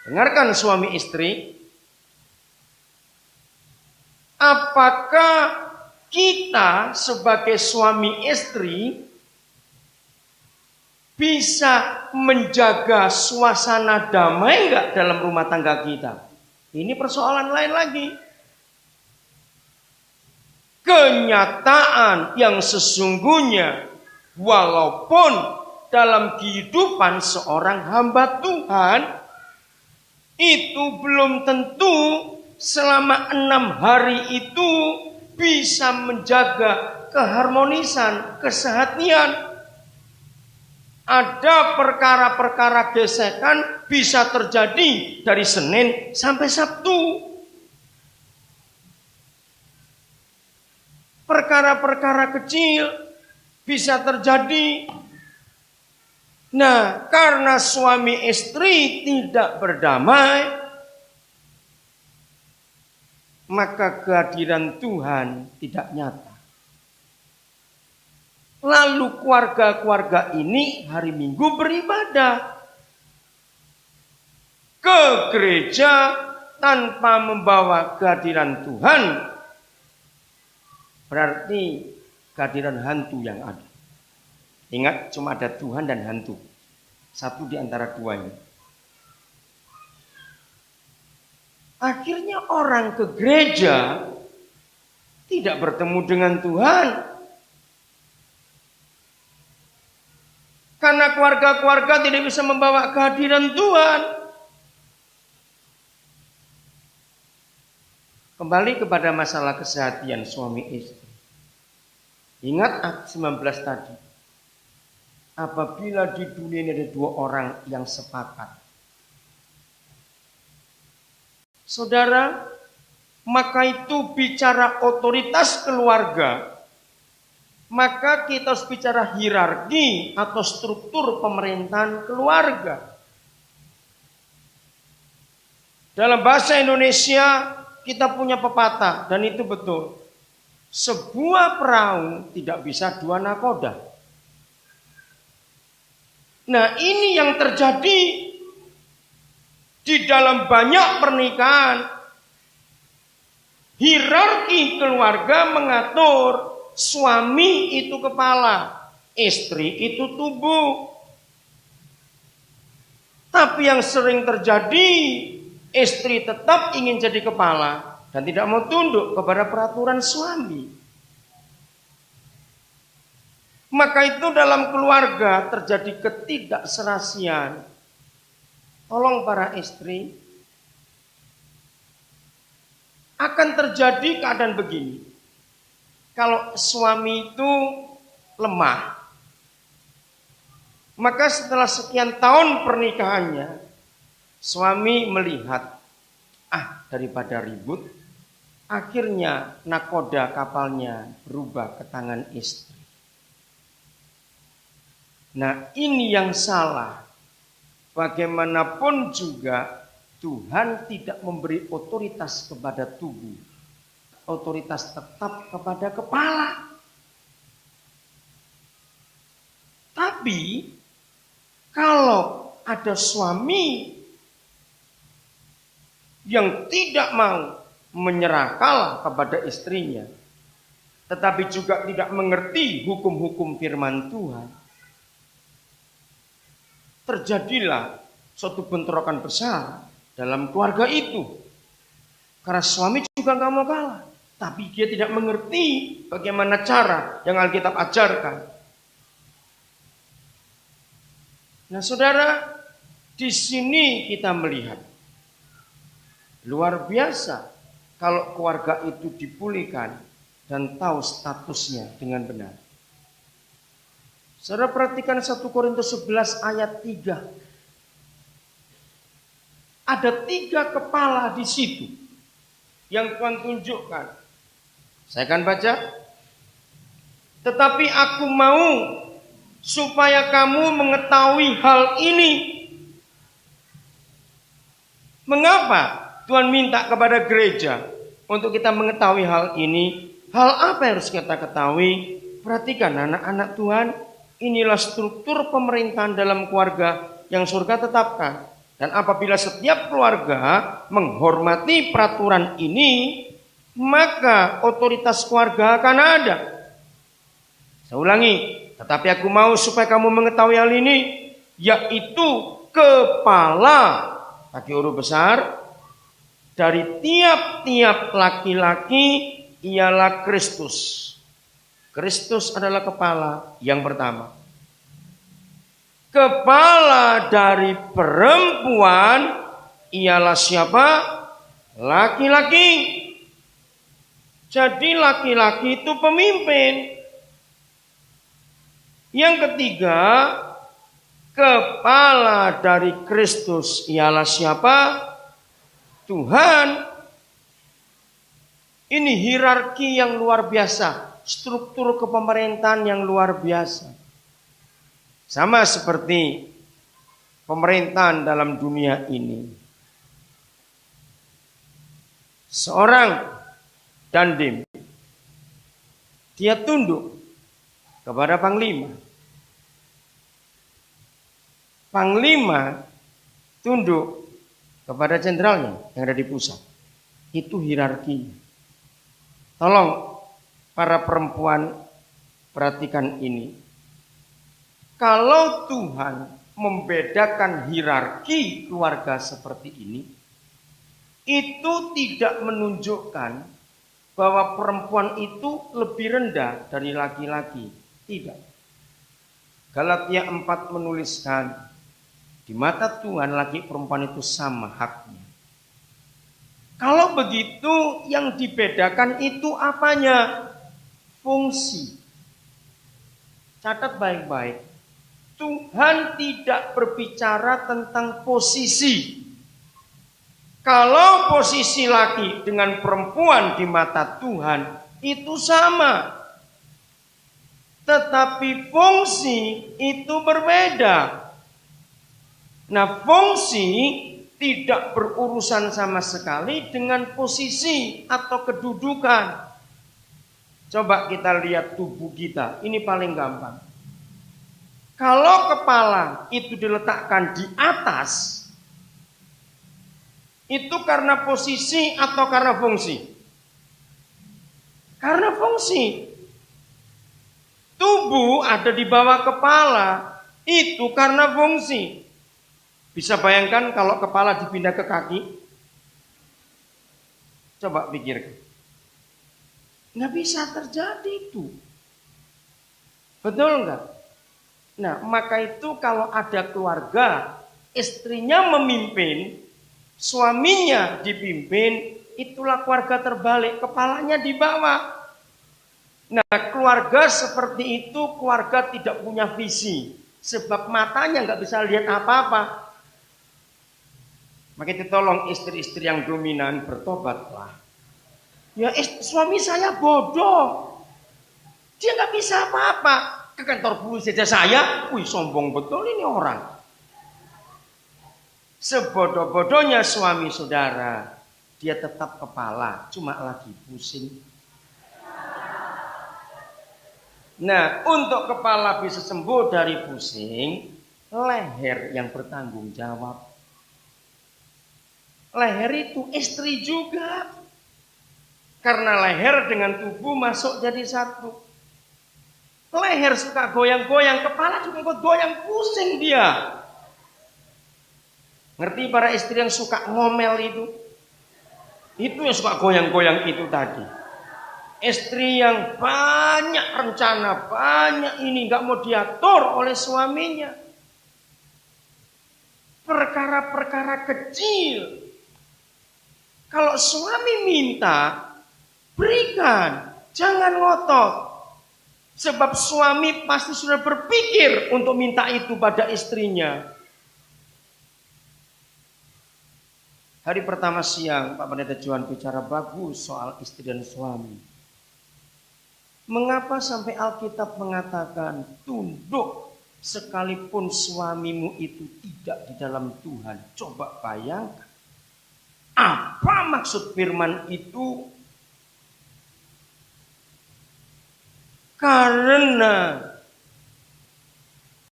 Dengarkan suami istri. Apakah kita sebagai suami istri bisa menjaga suasana damai enggak dalam rumah tangga kita? Ini persoalan lain lagi. Kenyataan yang sesungguhnya, walaupun dalam kehidupan seorang hamba Tuhan, itu belum tentu selama 6 hari itu bisa menjaga keharmonisan, kesehatian. Ada perkara-perkara gesekan bisa terjadi dari Senin sampai Sabtu. Perkara-perkara kecil bisa terjadi. Nah, karena suami istri tidak berdamai, maka kehadiran Tuhan tidak nyata. Lalu keluarga-keluarga ini hari Minggu beribadah ke gereja tanpa membawa kehadiran Tuhan. Berarti kehadiran hantu yang ada. Ingat, cuma ada Tuhan dan hantu. Satu di antara dua ini. Akhirnya orang ke gereja tidak bertemu dengan Tuhan. Karena keluarga-keluarga tidak bisa membawa kehadiran Tuhan. Kembali kepada masalah kesehatan suami istri. Ingat ayat 19 tadi. Apabila di dunia ini ada 2 orang yang sepakat. Saudara, maka itu bicara otoritas keluarga. Maka kita harus bicara hierarki atau struktur pemerintahan keluarga. Dalam bahasa Indonesia kita punya pepatah dan itu betul. Sebuah perahu tidak bisa 2 nakoda. Nah, ini yang terjadi di dalam banyak pernikahan. Hierarki keluarga mengatur suami itu kepala, istri itu tubuh. Tapi yang sering terjadi, istri tetap ingin jadi kepala dan tidak mau tunduk kepada peraturan suami. Maka itu dalam keluarga terjadi ketidakserasian. Tolong para istri, akan terjadi keadaan begini. Kalau suami itu lemah, maka setelah sekian tahun pernikahannya, suami melihat, daripada ribut, akhirnya nakoda kapalnya berubah ke tangan istri. Nah, ini yang salah. Bagaimanapun juga Tuhan tidak memberi otoritas kepada tubuh. Otoritas tetap kepada kepala. Tapi kalau ada suami yang tidak mau menyerah kalah kepada istrinya, tetapi juga tidak mengerti hukum-hukum firman Tuhan, terjadilah suatu bentrokan besar dalam keluarga itu. Karena suami juga gak mau kalah, tapi dia tidak mengerti bagaimana cara yang Alkitab ajarkan. Nah, saudara, di sini kita melihat luar biasa kalau keluarga itu dipulihkan dan tahu statusnya dengan benar. Saudara perhatikan 1 Korintus 11 ayat 3. Ada 3 kepala di situ yang Tuhan tunjukkan. Saya akan baca. Tetapi aku mau supaya kamu mengetahui hal ini. Mengapa Tuhan minta kepada gereja untuk kita mengetahui hal ini? Hal apa yang harus kita ketahui? Perhatikan anak-anak Tuhan. Inilah struktur pemerintahan dalam keluarga yang surga tetapkan. Dan apabila setiap keluarga menghormati peraturan ini, maka otoritas keluarga akan ada. Saya ulangi, tetapi aku mau supaya kamu mengetahui hal ini, yaitu kepala, pakai huruf besar, dari tiap-tiap laki-laki ialah Kristus. Kristus adalah kepala yang pertama. Kepala dari perempuan ialah siapa? Laki-laki. Jadi laki-laki itu pemimpin. Yang ketiga, kepala dari Kristus ialah siapa? Tuhan. Ini hierarki yang luar biasa, struktur kepemerintahan yang luar biasa. Sama seperti pemerintahan dalam dunia ini. Seorang dandim, dia tunduk kepada panglima. Panglima tunduk kepada jenderalnya yang ada di pusat. Itu hierarki. Tolong para perempuan perhatikan ini. Kalau Tuhan membedakan hierarki keluarga seperti ini, itu tidak menunjukkan bahwa perempuan itu lebih rendah dari laki-laki. Tidak. Galatia 4 menuliskan, di mata Tuhan laki perempuan itu sama haknya. Kalau begitu yang dibedakan itu apanya? Fungsi. Catat baik-baik. Tuhan tidak berbicara tentang posisi. Kalau posisi laki dengan perempuan di mata Tuhan itu sama. Tetapi fungsi itu berbeda. Nah, fungsi tidak berurusan sama sekali dengan posisi atau kedudukan. Coba kita lihat tubuh kita. Ini paling gampang. Kalau kepala itu diletakkan di atas, itu karena posisi atau karena fungsi? Karena fungsi. Tubuh ada di bawah kepala, itu karena fungsi. Bisa bayangkan kalau kepala dipindah ke kaki? Coba pikirkan. Nggak bisa terjadi itu. Betul nggak? Nah, maka itu kalau ada keluarga, istrinya memimpin, suaminya dipimpin, itulah keluarga terbalik, kepalanya di bawah. Nah, keluarga seperti itu, keluarga tidak punya visi, sebab matanya nggak bisa lihat apa-apa. Maka itu tolong istri-istri yang dominan bertobatlah. Ya, suami saya bodoh, dia nggak bisa apa-apa. Ke kantor polisi saja saya, wih sombong betul ini orang. Sebodoh-bodohnya suami saudara, dia tetap kepala, cuma lagi pusing. Nah, untuk kepala bisa sembuh dari pusing, leher yang bertanggung jawab. Leher itu istri juga. Karena leher dengan tubuh masuk jadi satu. Leher suka goyang-goyang, kepala juga ikut goyang, pusing dia. Ngerti para istri yang suka ngomel itu? Itu yang suka goyang-goyang itu tadi. Istri yang banyak rencana, banyak ini, gak mau diatur oleh suaminya. Perkara-perkara kecil. Kalau suami minta, berikan, jangan ngotot. Sebab suami pasti sudah berpikir untuk minta itu pada istrinya. Hari pertama siang Pak Pendeta Johan bicara bagus soal istri dan suami. Mengapa sampai Alkitab mengatakan tunduk sekalipun suamimu itu tidak di dalam Tuhan? Coba bayangkan. Apa maksud firman itu? Karena